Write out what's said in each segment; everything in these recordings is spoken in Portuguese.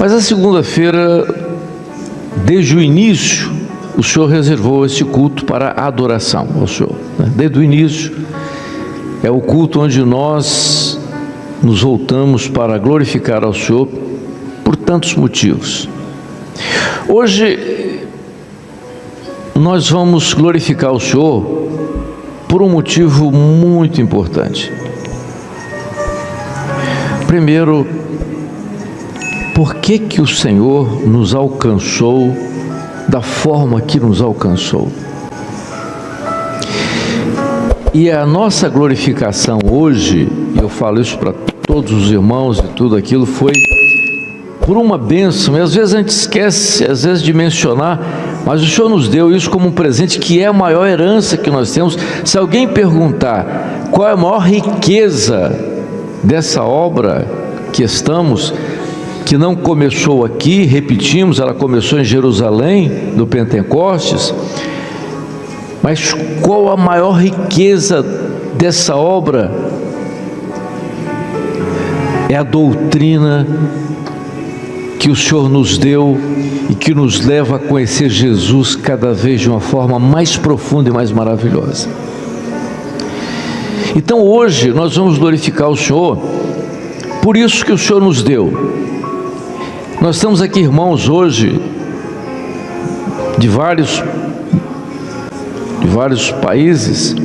Mas a segunda-feira, desde o início, o Senhor reservou esse culto para a adoração ao Senhor. Desde o início, é o culto onde nós nos voltamos para glorificar ao Senhor por tantos motivos. Hoje, nós vamos glorificar o Senhor por um motivo muito importante. Primeiro, por que o Senhor nos alcançou da forma que nos alcançou? E a nossa glorificação hoje, e eu falo isso para todos os irmãos e tudo aquilo, foi por uma bênção. E às vezes a gente esquece, às vezes, de mencionar, mas o Senhor nos deu isso como um presente, que é a maior herança que nós temos. Se alguém perguntar qual é a maior riqueza dessa obra que estamos, que não começou aqui, repetimos, ela começou em Jerusalém, no Pentecostes, mas qual a maior riqueza dessa obra? É a doutrina que o Senhor nos deu e que nos leva a conhecer Jesus cada vez de uma forma mais profunda e mais maravilhosa. Então hoje nós vamos glorificar o Senhor por isso que o Senhor nos deu. Nós estamos aqui, irmãos, hoje de vários países,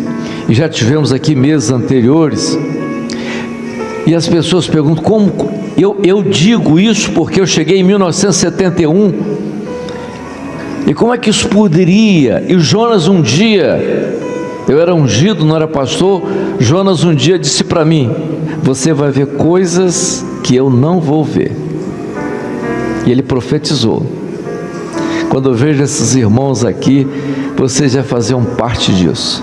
e já tivemos aqui meses anteriores, e as pessoas perguntam como. Eu digo isso porque eu cheguei em 1971, e como é que isso poderia? E o Jonas um dia, eu era ungido, não era pastor, Jonas um dia disse para mim: você vai ver coisas que eu não vou ver. E ele profetizou. Quando eu vejo esses irmãos aqui, vocês já faziam parte disso.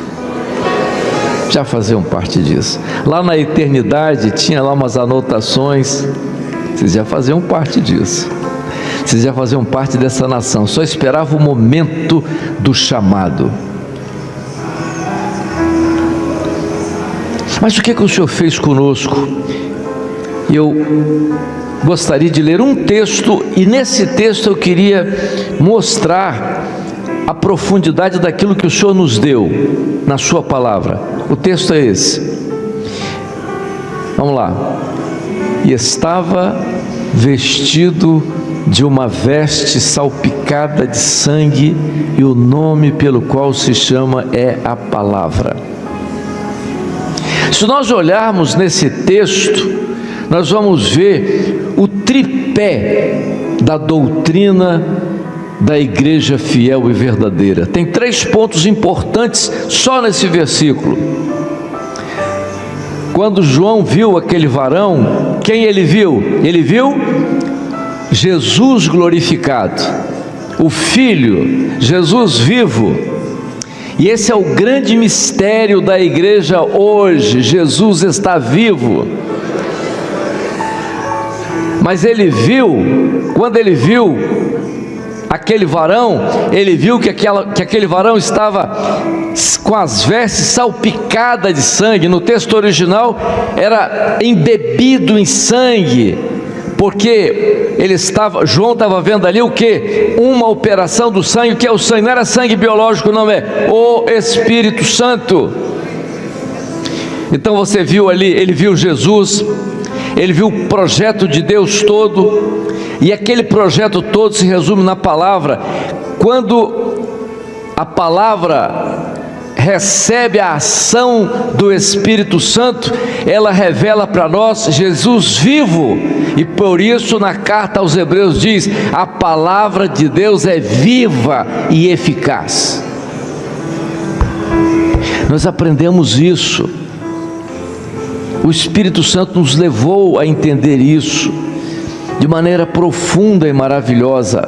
Já faziam parte disso. Lá na eternidade tinha lá umas anotações. Vocês já faziam parte disso. Vocês já faziam parte dessa nação. Só esperava o momento do chamado. Mas o que o Senhor fez conosco? Eu gostaria de ler um texto, e nesse texto eu queria mostrar a profundidade daquilo que o Senhor nos deu na sua palavra. O texto é esse. Vamos lá. E estava vestido de uma veste salpicada de sangue, e o nome pelo qual se chama é a palavra. Se nós olharmos nesse texto, nós vamos ver o tripé da doutrina da igreja fiel e verdadeira. Tem 3 pontos importantes só nesse versículo. Quando João viu aquele varão, quem ele viu? Ele viu Jesus glorificado, o Filho, Jesus vivo. E esse é o grande mistério da igreja hoje. Jesus está vivo. Mas ele viu, quando ele viu aquele varão, ele viu que aquele varão estava com as vestes salpicadas de sangue. No texto original era embebido em sangue, porque João estava vendo ali o que? Uma operação do sangue. O que é o sangue? Não era sangue biológico, não, é o Espírito Santo. Então você viu ali, ele viu Jesus, ele viu o projeto de Deus todo, e aquele projeto todo se resume na palavra. Quando a palavra recebe a ação do Espírito Santo, ela revela para nós Jesus vivo, e por isso na carta aos Hebreus diz: a palavra de Deus é viva e eficaz. Nós aprendemos isso, o Espírito Santo nos levou a entender isso de maneira profunda e maravilhosa.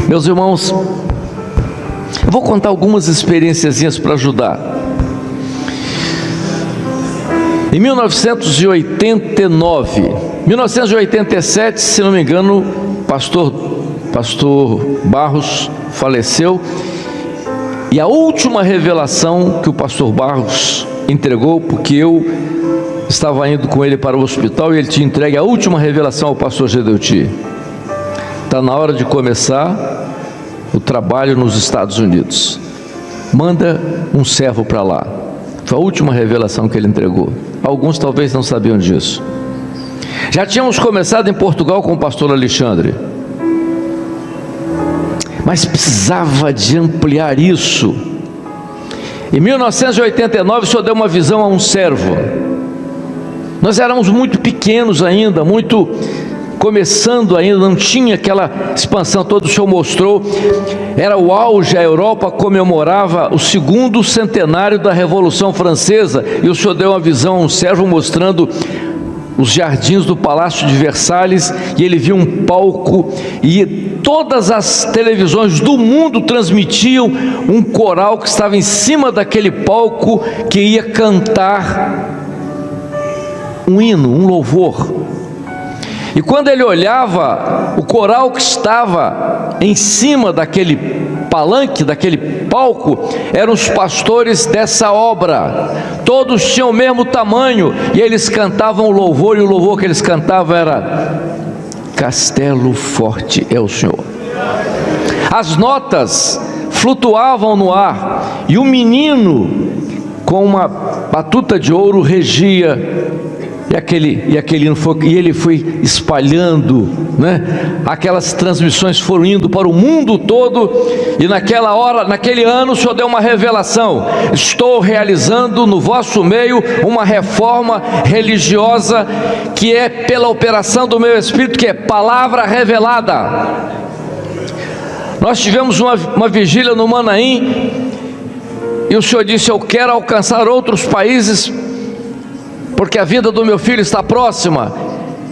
Meus irmãos, eu vou contar algumas experiênciazinhas para ajudar. Em 1987, se não me engano, pastor Barros faleceu, e a última revelação que o pastor Barros entregou, porque eu estava indo com ele para o hospital e ele tinha entregue a última revelação ao pastor Gedeuti. Está na hora de começar o trabalho nos Estados Unidos. Manda um servo para lá. Foi a última revelação que ele entregou. Alguns talvez não sabiam disso. Já tínhamos começado em Portugal com o pastor Alexandre, mas precisava de ampliar isso. Em 1989 o Senhor deu uma visão a um servo. Nós éramos muito pequenos ainda, muito começando ainda, não tinha aquela expansão toda. O Senhor mostrou, era o auge, a Europa comemorava o 2º centenário da Revolução Francesa, e o Senhor deu uma visão a um servo mostrando os jardins do Palácio de Versalhes, e ele viu um palco, e todas as televisões do mundo transmitiam um coral que estava em cima daquele palco, que ia cantar um hino, um louvor. E quando ele olhava, o coral que estava em cima daquele palanque, daquele palco, eram os pastores dessa obra. Todos tinham o mesmo tamanho e eles cantavam o louvor, e o louvor que eles cantavam era: Castelo forte é o Senhor. As notas flutuavam no ar e o menino com uma batuta de ouro regia. E ele foi espalhando, né? Aquelas transmissões foram indo para o mundo todo, e naquela hora, naquele ano, o Senhor deu uma revelação: estou realizando no vosso meio uma reforma religiosa, que é pela operação do meu Espírito, que é palavra revelada. Nós tivemos uma vigília no Manaim, e o Senhor disse: eu quero alcançar outros países, porque a vida do meu filho está próxima.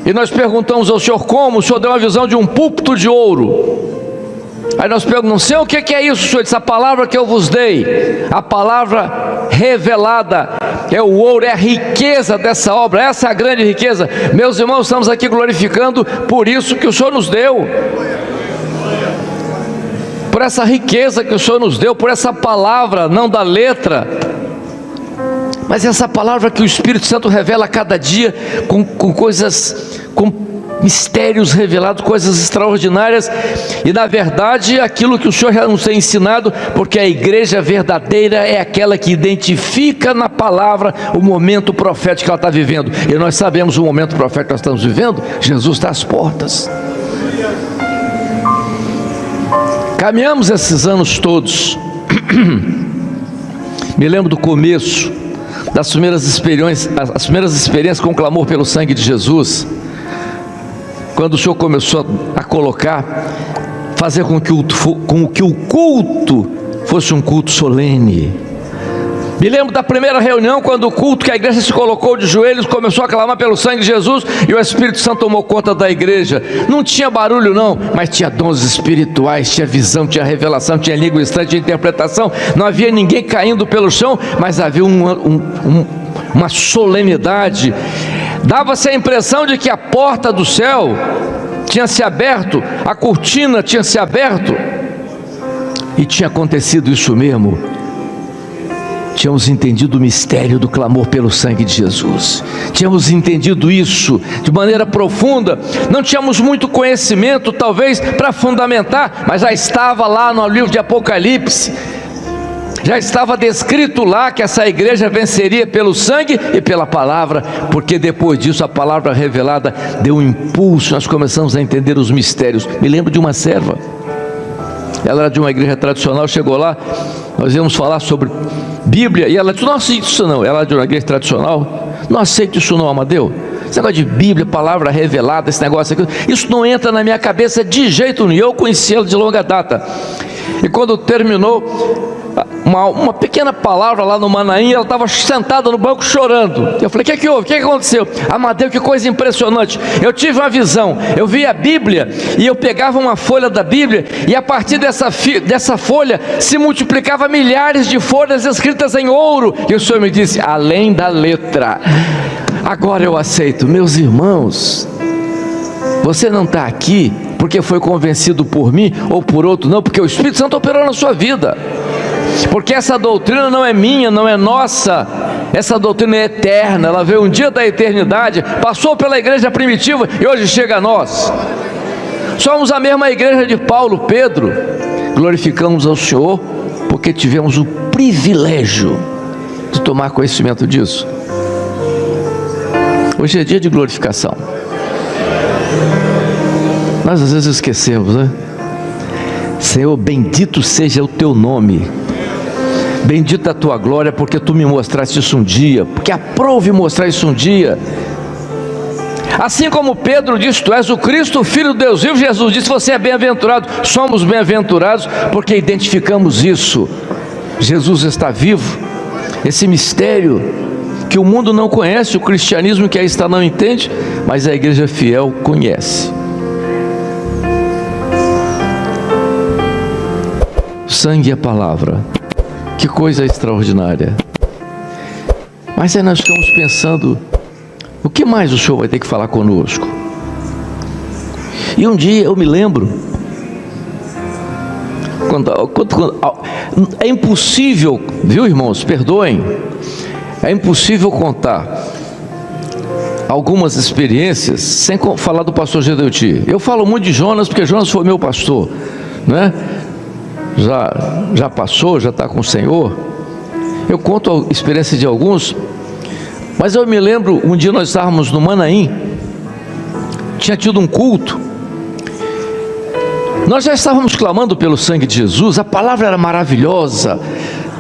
E nós perguntamos ao Senhor como. O Senhor deu uma visão de um púlpito de ouro. Aí nós perguntamos: não sei o que é isso, Senhor. Disse: a palavra que eu vos dei, a palavra revelada, é o ouro, é a riqueza dessa obra. Essa é a grande riqueza. Meus irmãos, estamos aqui glorificando por isso que o Senhor nos deu, por essa riqueza que o Senhor nos deu, por essa palavra, não da letra, mas essa palavra que o Espírito Santo revela a cada dia, com coisas, com mistérios revelados, coisas extraordinárias. E na verdade, aquilo que o Senhor já nos tem ensinado, porque a igreja verdadeira é aquela que identifica na palavra o momento profético que ela está vivendo. E nós sabemos o momento profético que nós estamos vivendo. Jesus está às portas. Caminhamos esses anos todos. Me lembro do começo, das primeiras experiências com o clamor pelo sangue de Jesus, quando o Senhor começou a colocar, fazer com que o culto fosse um culto solene. Me lembro da primeira reunião, quando o culto, que a igreja se colocou de joelhos, começou a clamar pelo sangue de Jesus, e o Espírito Santo tomou conta da igreja. Não tinha barulho não, mas tinha dons espirituais, tinha visão, tinha revelação, tinha língua estranha, tinha interpretação. Não havia ninguém caindo pelo chão, mas havia uma solenidade. Dava-se a impressão de que a porta do céu tinha se aberto, a cortina tinha se aberto, e tinha acontecido isso mesmo. Tínhamos entendido o mistério do clamor pelo sangue de Jesus. Tínhamos entendido isso de maneira profunda. Não tínhamos muito conhecimento, talvez, para fundamentar, mas já estava lá no livro de Apocalipse. Já estava descrito lá que essa igreja venceria pelo sangue e pela palavra, porque depois disso a palavra revelada deu um impulso. Nós começamos a entender os mistérios. Me lembro de uma serva. Ela era de uma igreja tradicional, chegou lá, nós íamos falar sobre Bíblia, e ela disse: não aceito isso não. Ela era de uma igreja tradicional: não aceito isso não, Amadeu. Esse negócio de Bíblia, palavra revelada, esse negócio aqui, isso não entra na minha cabeça de jeito nenhum. Eu conheci ela de longa data. E quando terminou uma pequena palavra lá no Manaim, ela estava sentada no banco chorando. Eu falei: o que houve? O que aconteceu? Amadeu, que coisa impressionante. Eu tive uma visão, eu vi a Bíblia, e eu pegava uma folha da Bíblia, e a partir dessa folha se multiplicava milhares de folhas escritas em ouro. E o Senhor me disse: além da letra. Agora eu aceito. Meus irmãos, você não está aqui porque foi convencido por mim ou por outro, não, porque o Espírito Santo operou na sua vida. Porque essa doutrina não é minha, não é nossa, Essa doutrina é eterna, ela veio um dia da eternidade, passou pela igreja primitiva e hoje chega a nós. Somos a mesma igreja de Paulo, Pedro. Glorificamos ao Senhor porque tivemos o privilégio de tomar conhecimento disso. Hoje é dia de glorificação. Nós às vezes esquecemos, né? Senhor, bendito seja o teu nome, bendita a tua glória, porque tu me mostraste isso um dia, porque aprove mostrar isso um dia. Assim como Pedro disse, tu és o Cristo, o Filho de Deus vivo. Jesus disse, você é bem-aventurado. Somos bem-aventurados porque identificamos isso. Jesus está vivo. Esse mistério que o mundo não conhece, o cristianismo que aí está não entende, mas a igreja fiel conhece. Sangue e a palavra, que coisa extraordinária. Mas aí nós ficamos pensando, o que mais o Senhor vai ter que falar conosco? E um dia eu me lembro, é impossível, viu irmãos, perdoem, é impossível contar algumas experiências sem falar do pastor Gedeuti. Eu falo muito de Jonas, porque Jonas foi meu pastor, né? Já passou, já está com o Senhor. Eu conto a experiência de alguns, mas eu me lembro, um dia nós estávamos no Manaim, tinha tido um culto, nós já estávamos clamando pelo sangue de Jesus, a palavra era maravilhosa,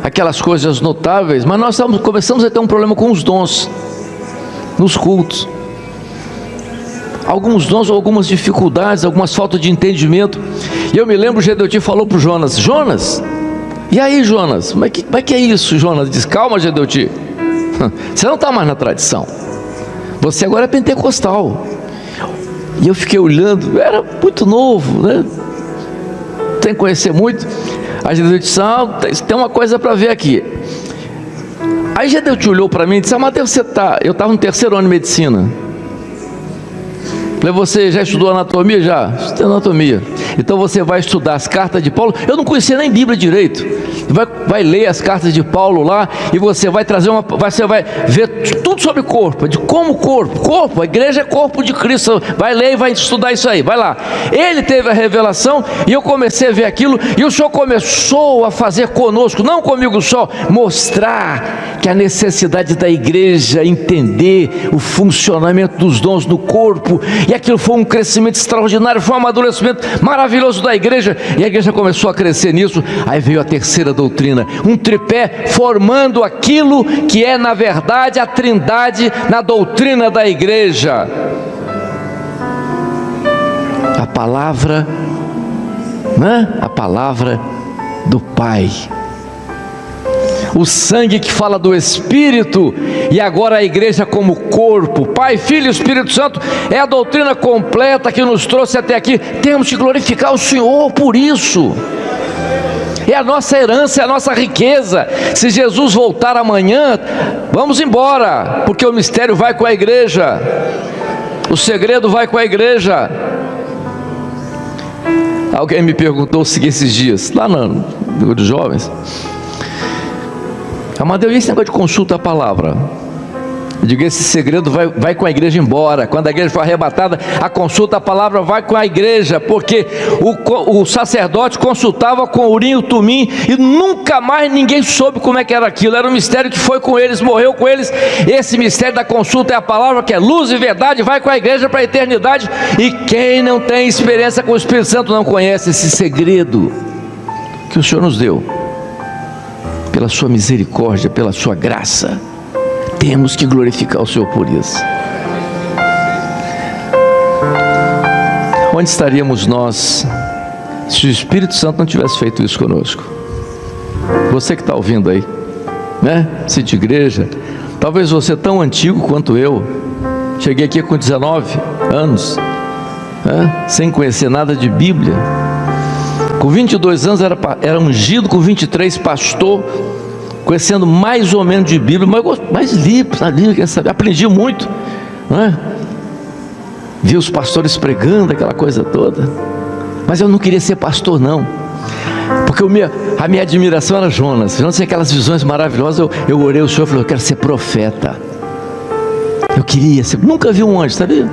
aquelas coisas notáveis, mas nós começamos a ter um problema com os dons, nos cultos, alguns dons, algumas dificuldades, algumas faltas de entendimento. E eu me lembro, o Gedeuti falou para o Jonas, Jonas, e aí Jonas, mas que é isso? Jonas disse, calma Gedeuti, você não está mais na tradição, você agora é pentecostal. E eu fiquei olhando, era muito novo, né? Tem que conhecer muito. Aí Gedeuti disse, tem uma coisa para ver aqui. Aí Gedeuti olhou para mim e disse, Mateus, eu estava no 3º ano de medicina. Falei, você já estudou anatomia? Já, estudei anatomia. Então você vai estudar as cartas de Paulo. Eu não conhecia nem Bíblia direito. Vai ler as cartas de Paulo lá e você vai trazer você vai ver tudo sobre corpo, de como corpo, a igreja é corpo de Cristo. Vai ler e vai estudar isso aí, vai lá. Ele teve a revelação e eu comecei a ver aquilo e o Senhor começou a fazer conosco, não comigo só, mostrar que a necessidade da igreja entender o funcionamento dos dons no corpo, e aquilo foi um crescimento extraordinário, foi um amadurecimento maravilhoso da igreja, e a igreja começou a crescer nisso. Aí veio a terceira doutrina, um tripé formando aquilo que é na verdade a trindade na doutrina da igreja: a palavra, né? A palavra do Pai, o sangue que fala do Espírito, e agora a igreja como corpo, Pai, Filho e Espírito Santo, é a doutrina completa que nos trouxe até aqui. Temos que glorificar o Senhor por isso. É a nossa herança, é a nossa riqueza. Se Jesus voltar amanhã, vamos embora, porque o mistério vai com a igreja, o segredo vai com a igreja. Alguém me perguntou o seguinte esses dias, lá no grupo de jovens: Amadeu, e esse negócio de consulta à palavra? Eu digo, esse segredo vai com a igreja embora. Quando a igreja for arrebatada, a consulta à palavra vai com a igreja, porque o sacerdote consultava com Urim e Tumim, e nunca mais ninguém soube como é que era aquilo. Era um mistério que foi com eles, morreu com eles. Esse mistério da consulta é a palavra, que é luz e verdade, vai com a igreja para a eternidade. E quem não tem experiência com o Espírito Santo não conhece esse segredo que o Senhor nos deu, pela sua misericórdia, pela sua graça. Temos que glorificar o Senhor por isso. Onde estaríamos nós se o Espírito Santo não tivesse feito isso conosco? Você que está ouvindo aí, né? Se de igreja, talvez você tão antigo quanto eu. Cheguei aqui com 19 anos, né? Sem conhecer nada de Bíblia. Com 22 anos era ungido, com 23 pastor, conhecendo mais ou menos de Bíblia, mas li, aprendi muito, não é? Vi os pastores pregando, aquela coisa toda, mas eu não queria ser pastor não. Porque a minha admiração era Jonas. Jonas tinha aquelas visões maravilhosas. Eu orei ao Senhor e falei: eu quero ser profeta. Eu queria ser. Nunca vi um anjo, sabia?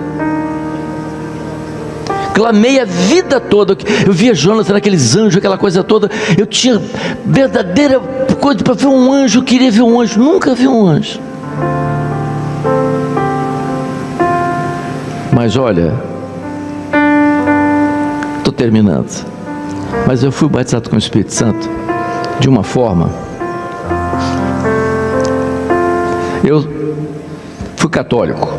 Clamei a vida toda. Eu via Jonas naqueles anjos, aquela coisa toda. Eu tinha verdadeira coisa para ver um anjo. Eu queria ver um anjo. Nunca vi um anjo. Mas olha, estou terminando. Mas eu fui batizado com o Espírito Santo de uma forma. Eu fui católico.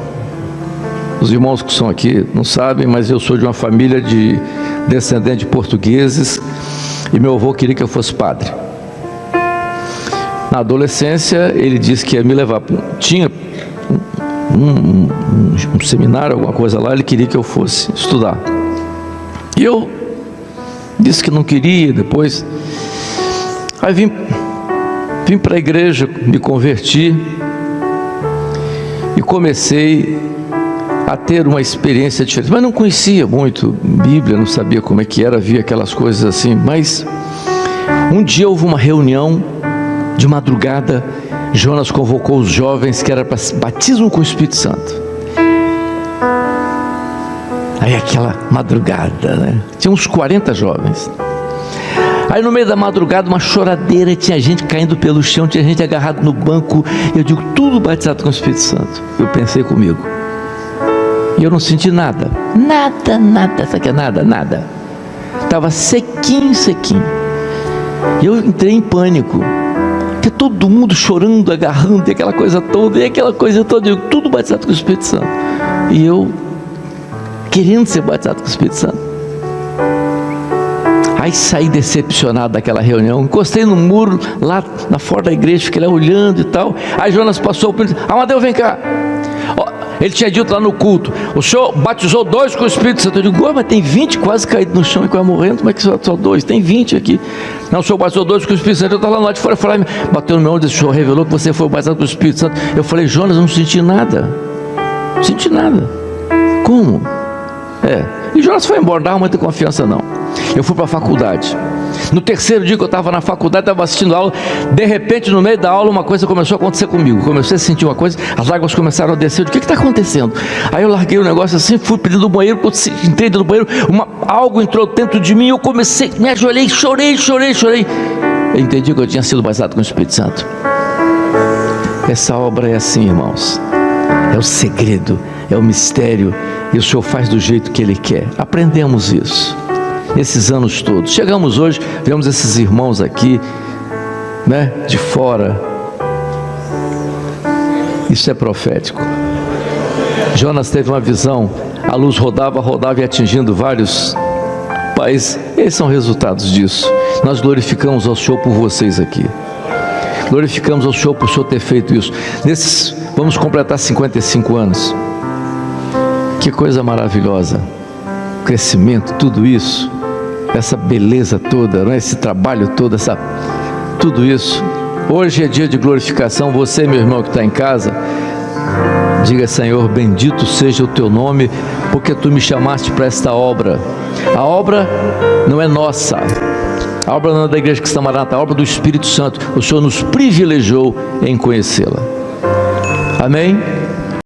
Os irmãos que são aqui não sabem, mas eu sou de uma família de descendentes de portugueses e meu avô queria que eu fosse padre. Na adolescência ele disse que ia me levar, tinha um seminário, alguma coisa lá, ele queria que eu fosse estudar. E eu disse que não queria. Depois aí vim para a igreja, me converti e comecei a ter uma experiência diferente, mas não conhecia muito Bíblia, não sabia como é que era, via aquelas coisas assim. Mas um dia houve uma reunião de madrugada. Jonas convocou os jovens, que era para batismo com o Espírito Santo. Aí aquela madrugada, né? Tinha uns 40 jovens. Aí no meio da madrugada, uma choradeira, tinha gente caindo pelo chão, tinha gente agarrado no banco. Eu digo, tudo batizado com o Espírito Santo. Eu pensei comigo. E eu não senti nada. Nada, sabe que é nada. Estava sequinho. E eu entrei em pânico. Porque todo mundo chorando, agarrando, e aquela coisa toda, eu digo, tudo batizado com o Espírito Santo. E eu querendo ser batizado com o Espírito Santo. Aí saí decepcionado daquela reunião, encostei no muro lá na fora da igreja, fiquei lá olhando e tal. Aí Jonas passou, Amadeu, vem cá. Ele tinha dito lá no culto: o senhor batizou 2 com o Espírito Santo. Eu digo, mas tem 20 quase caídos no chão e quase morrendo. Como é que só 2? Tem 20 aqui. Não, o senhor batizou 2 com o Espírito Santo. Eu estava lá de fora, falei, bateu no meu olho, o senhor revelou que você foi batizado com o Espírito Santo. Eu falei, Jonas, eu não senti nada. Não senti nada. Como? E Jonas foi embora, não dava muita confiança não. Eu fui para a faculdade. No terceiro dia que eu estava na faculdade, estava assistindo a aula. De repente, no meio da aula, uma coisa começou a acontecer comigo. Comecei a sentir uma coisa, as lágrimas começaram a descer. O que está acontecendo? Aí eu larguei o negócio assim, fui para dentro do banheiro. Entrei dentro do banheiro, algo entrou dentro de mim. Eu comecei, me ajoelhei, chorei. Eu entendi que eu tinha sido batizado com o Espírito Santo. Essa obra é assim, irmãos. É o segredo, é o mistério. E o Senhor faz do jeito que Ele quer. Aprendemos isso esses anos todos. Chegamos hoje, vemos esses irmãos aqui, né, de fora. Isso é profético. Jonas teve uma visão, a luz rodava e atingindo vários países. Esses são resultados disso. Nós glorificamos ao Senhor por vocês aqui. Glorificamos ao Senhor por o Senhor ter feito isso. Vamos completar 55 anos. Que coisa maravilhosa. Crescimento, tudo isso, essa beleza toda, né? Esse trabalho todo, tudo isso. Hoje é dia de glorificação. Você, meu irmão que está em casa, diga, Senhor, bendito seja o teu nome, porque tu me chamaste para esta obra. A obra não é nossa, a obra não é da Igreja Cristã Maranata, a obra do Espírito Santo. O Senhor nos privilegiou em conhecê-la. Amém?